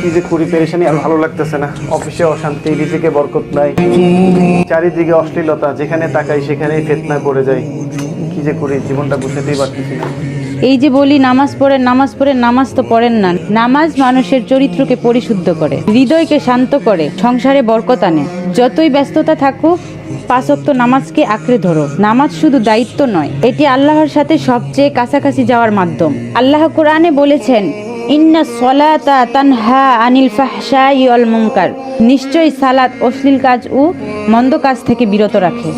কি যে করি, পেরেশানি আর ভালো লাগতেছে না। অফিসে অশান্তি, রিজিকে বরকত নাই, চারিদিকে অশ্লীলতা, যেখানে তাকাই সেখানেই ফিতনায় পড়ে যাই। কি যে করি, জীবনটা বুঝতেই পারতেছি না। এই যে বলি নামাজ পড়েন নামাজ পড়েন, নামাজ তো পড়েন না। নামাজ মানুষের চরিত্রকে পরিশুদ্ধ করে, হৃদয়কে শান্ত করে, সংসারে বরকত আনে। যতই ব্যস্ততা থাকুক, 5 ওয়াক্ত নামাজকে আঁকড়ে ধরো। নামাজ শুধু দায়িত্ব নয়, এটি আল্লাহর সাথে সবচেয়ে কাছাকাছি যাওয়ার মাধ্যম। আল্লাহ কোরআনে বলেছেন, ইন্না সলাতা তানহা আনিল ফাহশাই ওয়াল মুনকার। নিশ্চয়ই সালাত অশ্লীল কাজ ও মন্দ কাজ থেকে বিরত রাখে।